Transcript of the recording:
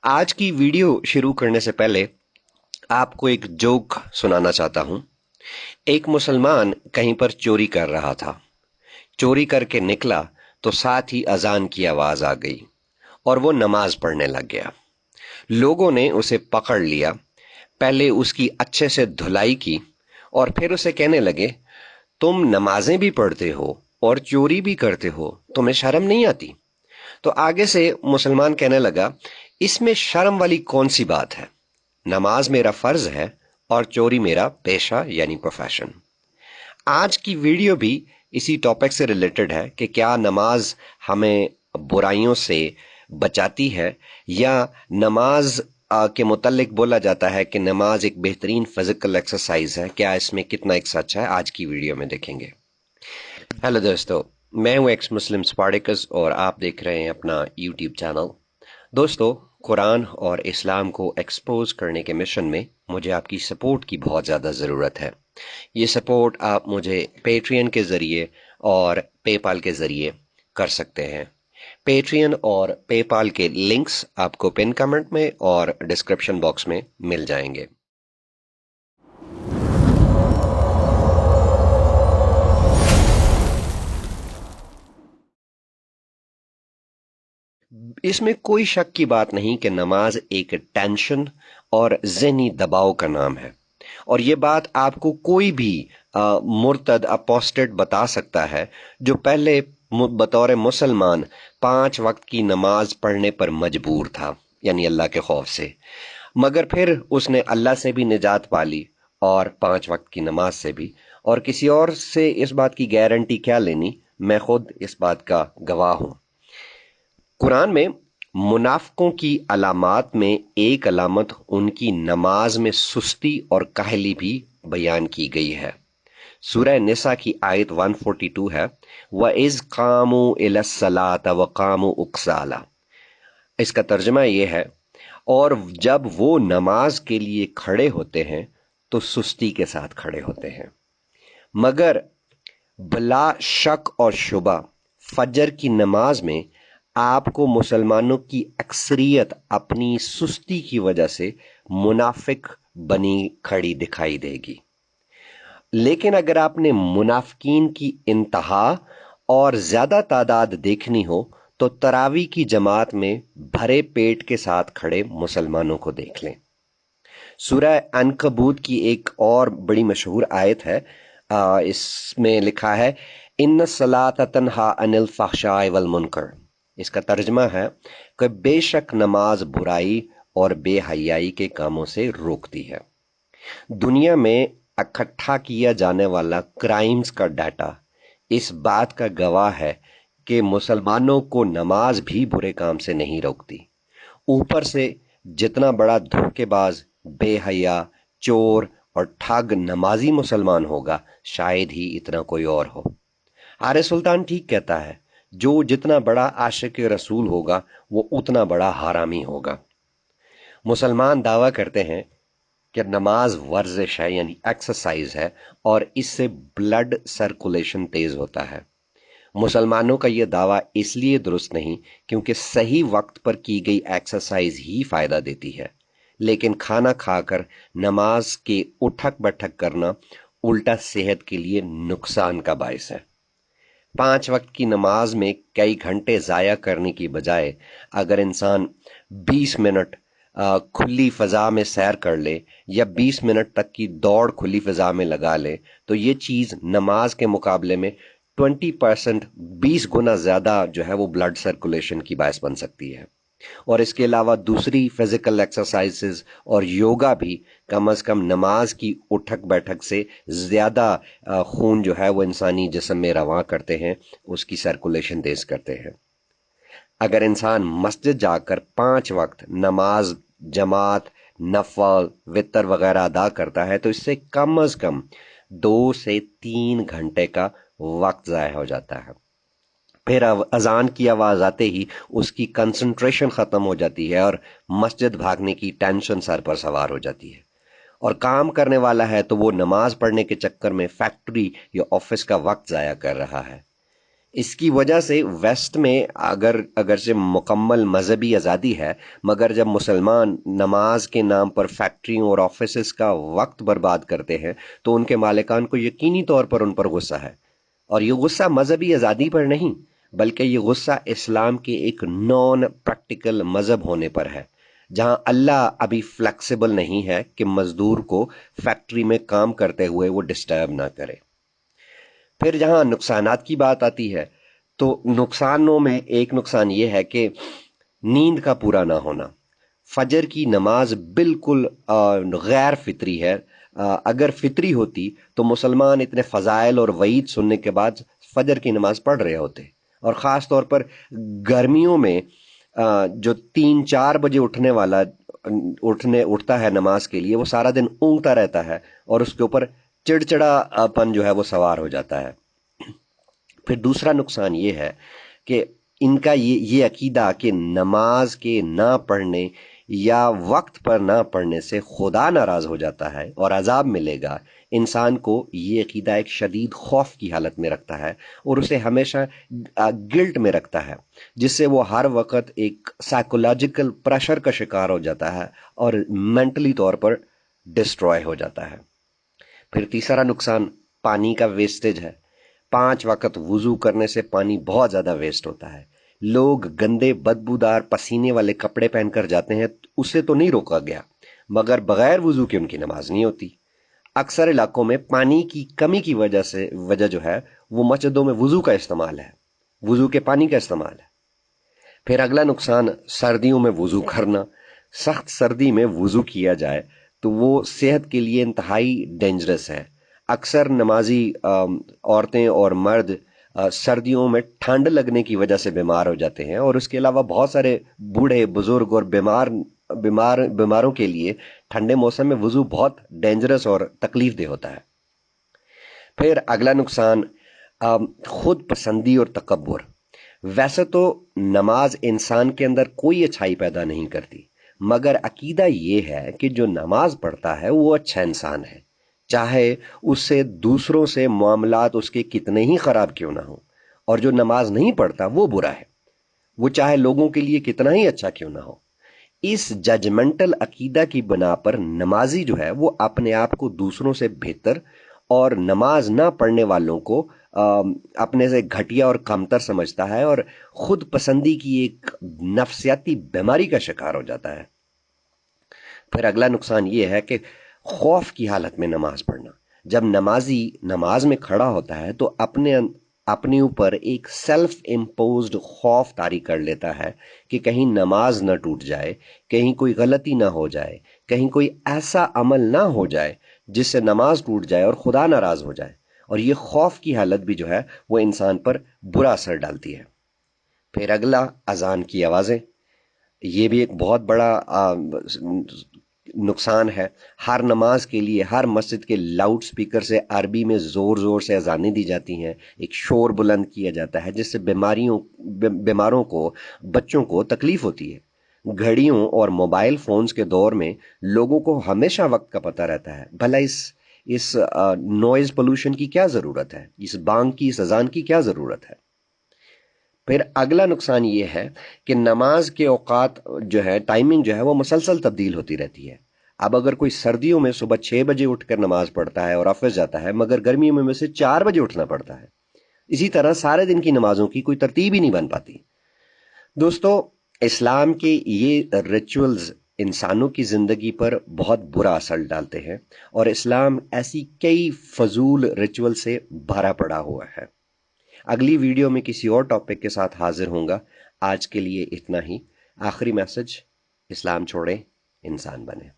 आज की वीडियो शुरू करने से पहले आपको एक जोक सुनाना चाहता हूं। एक मुसलमान कहीं पर चोरी कर रहा था। चोरी करके निकला तो साथ ही अजान की आवाज आ गई और वो नमाज पढ़ने लग गया। लोगों ने उसे पकड़ लिया। पहले उसकी अच्छे से धुलाई की और फिर उसे कहने लगे, तुम नमाजें भी पढ़ते हो और चोरी भी करते हो, तुम्हें शर्म नहीं आती? तो आगे से मुसलमान कहने लगा, इसमें शर्म वाली कौन सी बात है? नमाज मेरा फर्ज है और चोरी मेरा पेशा यानी प्रोफेशन। आज की वीडियो भी इसी टॉपिक से रिलेटेड है कि क्या नमाज हमें बुराइयों से बचाती है, या नमाज के मुतल्लिक बोला जाता है कि नमाज एक बेहतरीन फिजिकल एक्सरसाइज है। क्या इसमें कितना एक सच है, आज की वीडियो में देखेंगे। हेलो दोस्तों, मैं हूं एक्स मुस्लिम स्पार्टिकस और आप देख रहे हैं अपना यूट्यूब चैनल। दोस्तों, कुरान और इस्लाम को एक्सपोज करने के मिशन में मुझे आपकी सपोर्ट की बहुत ज़्यादा ज़रूरत है। ये सपोर्ट आप मुझे पेट्रियन के ज़रिए और पेपाल के ज़रिए कर सकते हैं। पेट्रियन और पेपाल के लिंक्स आपको पिन कमेंट में और डिस्क्रिप्शन बॉक्स में मिल जाएंगे। इसमें कोई शक की बात नहीं कि नमाज एक टेंशन और ज़हनी दबाव का नाम है। और ये बात आपको कोई भी मुर्तद अपोस्टेट बता सकता है जो पहले बतौर मुसलमान 5 वक्त की नमाज पढ़ने पर मजबूर था, यानी अल्लाह के खौफ से। मगर फिर उसने अल्लाह से भी निजात पा ली और 5 वक्त की नमाज से भी। और किसी और से इस बात की गारंटी क्या लेनी, मैं खुद इस बात का गवाह हूं। कुरान में मुनाफिकों की अलामात में एक अलामत उनकी नमाज में सुस्ती और काहली भी बयान की गई है। सूरह निसा की आयत 142 है, व इज कामू इलस्सलात व कामू उक्साला। इसका तर्जमा यह है, और जब वो नमाज के लिए खड़े होते हैं तो सुस्ती के साथ खड़े होते हैं। मगर बिला शक और शुबा फजर की नमाज में आपको मुसलमानों की अक्सरियत अपनी सुस्ती की वजह से मुनाफिक बनी खड़ी दिखाई देगी। लेकिन अगर आपने मुनाफिकीन की इंतहा और ज्यादा तादाद देखनी हो तो तरावी की जमात में भरे पेट के साथ खड़े मुसलमानों को देख लें। सूरह अनकबूत की एक और बड़ी मशहूर आयत है, इसमें लिखा है, इन्न सलात तन्हा अनिल फहशाए वल मुनकर। इसका तर्जमा है कि बेशक नमाज बुराई और बेहयाई के कामों से रोकती है। दुनिया में इकट्ठा किया जाने वाला क्राइम्स का डाटा इस बात का गवाह है कि मुसलमानों को नमाज भी बुरे काम से नहीं रोकती। ऊपर से जितना बड़ा धोखेबाज, बेहया, चोर और ठग नमाजी मुसलमान होगा, शायद ही इतना कोई और हो। आर्य सुल्तान ठीक कहता है, जो जितना बड़ा आशिक रसूल होगा वो उतना बड़ा हरामी होगा। मुसलमान दावा करते हैं कि नमाज वर्जिश है, यानी एक्सरसाइज है, और इससे ब्लड सर्कुलेशन तेज होता है। मुसलमानों का यह दावा इसलिए दुरुस्त नहीं क्योंकि सही वक्त पर की गई एक्सरसाइज ही फायदा देती है, लेकिन खाना खाकर नमाज के उठक बैठक करना उल्टा सेहत के लिए नुकसान का बायस है। 5 वक्त की नमाज में कई घंटे जाया करने की बजाय अगर इंसान 20 मिनट खुली फजा में सैर कर ले या 20 मिनट तक की दौड़ खुली फजा में लगा ले, तो ये चीज नमाज के मुकाबले में 20%, 20 गुना ज्यादा जो है वो ब्लड सर्कुलेशन की बायस बन सकती है। और इसके अलावा दूसरी फिजिकल एक्सरसाइजेस और योगा भी कम अज कम नमाज की उठक बैठक से ज्यादा खून जो है वो इंसानी जिस्म में रवां करते हैं, उसकी सर्कुलेशन तेज करते हैं। अगर इंसान मस्जिद जाकर 5 वक्त नमाज, जमात, नफल, वितर वगैरह अदा करता है तो इससे कम अज कम 2 से 3 घंटे का वक्त जाया हो जाता है। फिर अजान की आवाज आते ही उसकी कंसंट्रेशन खत्म हो जाती है और मस्जिद भागने की टेंशन सर पर सवार हो जाती है। और काम करने वाला है तो वो नमाज पढ़ने के चक्कर में फैक्ट्री या ऑफिस का वक्त जाया कर रहा है। اس کی وجہ سے ویسٹ میں اگرچہ مکمل مذہبی آزادی ہے، مگر جب مسلمان نماز کے نام پر فیکٹریوں اور آفیسز کا وقت برباد کرتے ہیں تو ان کے مالکان کو یقینی طور پر ان پر غصہ ہے، اور یہ غصہ مذہبی آزادی پر نہیں بلکہ یہ غصہ اسلام کے ایک نان پریکٹیکل مذہب ہونے پر ہے، جہاں اللہ ابھی فلیکسیبل نہیں ہے کہ مزدور کو فیکٹری میں کام کرتے ہوئے وہ ڈسٹرب نہ کرے۔ پھر جہاں نقصانات کی بات آتی ہے تو نقصانوں میں ایک نقصان یہ ہے کہ نیند کا پورا نہ ہونا۔ فجر کی نماز بالکل غیر فطری ہے۔ اگر فطری ہوتی تو مسلمان اتنے فضائل اور وعید سننے کے بعد فجر کی نماز پڑھ رہے ہوتے، اور خاص طور پر گرمیوں میں جو 3-4 بجے اٹھتا ہے نماز کے لیے، وہ سارا دن اونگتا رہتا ہے اور اس کے اوپر چڑچڑا پن جو ہے وہ سوار ہو جاتا ہے۔ پھر دوسرا نقصان یہ ہے کہ ان کا یہ عقیدہ کہ نماز کے نہ پڑھنے یا وقت پر نہ پڑھنے سے خدا ناراض ہو جاتا ہے اور عذاب ملے گا، انسان کو یہ عقیدہ ایک شدید خوف کی حالت میں رکھتا ہے اور اسے ہمیشہ گلٹ میں رکھتا ہے، جس سے وہ ہر وقت ایک سائیکولوجیکل پریشر کا شکار ہو جاتا ہے اور مینٹلی طور پر ڈسٹروائے ہو جاتا ہے۔ پھر تیسرا نقصان پانی کا ویسٹیج ہے۔ 5 وقت وضو کرنے سے پانی بہت زیادہ ویسٹ ہوتا ہے۔ لوگ گندے بدبودار پسینے والے کپڑے پہن کر جاتے ہیں، اسے تو نہیں روکا گیا، مگر بغیر وضو کے ان کی نماز نہیں ہوتی۔ اکثر علاقوں میں پانی کی کمی کی وجہ جو ہے وہ مسجدوں میں وضو کا استعمال ہے، وضو کے پانی کا استعمال ہے۔ پھر اگلا نقصان سردیوں میں وضو کرنا۔ سخت سردی میں وضو کیا جائے تو وہ صحت کے لیے انتہائی ڈینجرس ہے۔ اکثر نمازی عورتیں اور مرد سردیوں میں ٹھنڈ لگنے کی وجہ سے بیمار ہو جاتے ہیں، اور اس کے علاوہ بہت سارے بوڑھے بزرگ اور بیماروں کے لیے ٹھنڈے موسم میں وضو بہت ڈینجرس اور تکلیف دہ ہوتا ہے۔ پھر اگلا نقصان خود پسندی اور تکبر۔ ویسے تو نماز انسان کے اندر کوئی اچھائی پیدا نہیں کرتی، مگر عقیدہ یہ ہے کہ جو نماز پڑھتا ہے وہ اچھا انسان ہے، چاہے اس سے دوسروں سے معاملات اس کے کتنے ہی خراب کیوں نہ ہوں، اور جو نماز نہیں پڑھتا وہ برا ہے، وہ چاہے لوگوں کے لیے کتنا ہی اچھا کیوں نہ ہو۔ اس ججمنٹل عقیدہ کی بنا پر نمازی جو ہے وہ اپنے آپ کو دوسروں سے بہتر اور نماز نہ پڑھنے والوں کو اپنے سے گھٹیا اور کمتر سمجھتا ہے، اور خود پسندی کی ایک نفسیاتی بیماری کا شکار ہو جاتا ہے۔ پھر اگلا نقصان یہ ہے کہ خوف کی حالت میں نماز پڑھنا۔ جب نمازی نماز میں کھڑا ہوتا ہے تو اپنے اوپر ایک سیلف امپوزڈ خوف طاری کر لیتا ہے کہ کہیں نماز نہ ٹوٹ جائے، کہیں کوئی غلطی نہ ہو جائے، کہیں کوئی ایسا عمل نہ ہو جائے جس سے نماز ٹوٹ جائے اور خدا ناراض ہو جائے، اور یہ خوف کی حالت بھی جو ہے وہ انسان پر برا اثر ڈالتی ہے۔ پھر اگلا اذان کی آوازیں، یہ بھی ایک بہت بڑا نقصان ہے۔ ہر نماز کے لیے ہر مسجد کے لاؤڈ سپیکر سے عربی میں زور زور سے اذانیں دی جاتی ہیں، ایک شور بلند کیا جاتا ہے جس سے بیماروں کو، بچوں کو تکلیف ہوتی ہے۔ گھڑیوں اور موبائل فونز کے دور میں لوگوں کو ہمیشہ وقت کا پتہ رہتا ہے، بھلا اس نوائز پولوشن کی کیا ضرورت ہے، اس بانگ کی، اس اذان کی کیا ضرورت ہے۔ پھر اگلا نقصان یہ ہے کہ نماز کے اوقات جو ہے، ٹائمنگ جو ہے وہ مسلسل تبدیل ہوتی رہتی ہے۔ اب اگر کوئی سردیوں میں صبح 6 بجے اٹھ کر نماز پڑھتا ہے اور آفس جاتا ہے، مگر گرمیوں میں سے 4 بجے اٹھنا پڑتا ہے، اسی طرح سارے دن کی نمازوں کی کوئی ترتیب ہی نہیں بن پاتی۔ دوستو، اسلام کے یہ ریچولز انسانوں کی زندگی پر بہت برا اثر ڈالتے ہیں، اور اسلام ایسی کئی فضول ریچول سے بھرا پڑا ہوا ہے۔ اگلی ویڈیو میں کسی اور ٹاپک کے ساتھ حاضر ہوں گا۔ آج کے لیے اتنا ہی۔ آخری میسج: اسلام چھوڑیں، انسان بنیں۔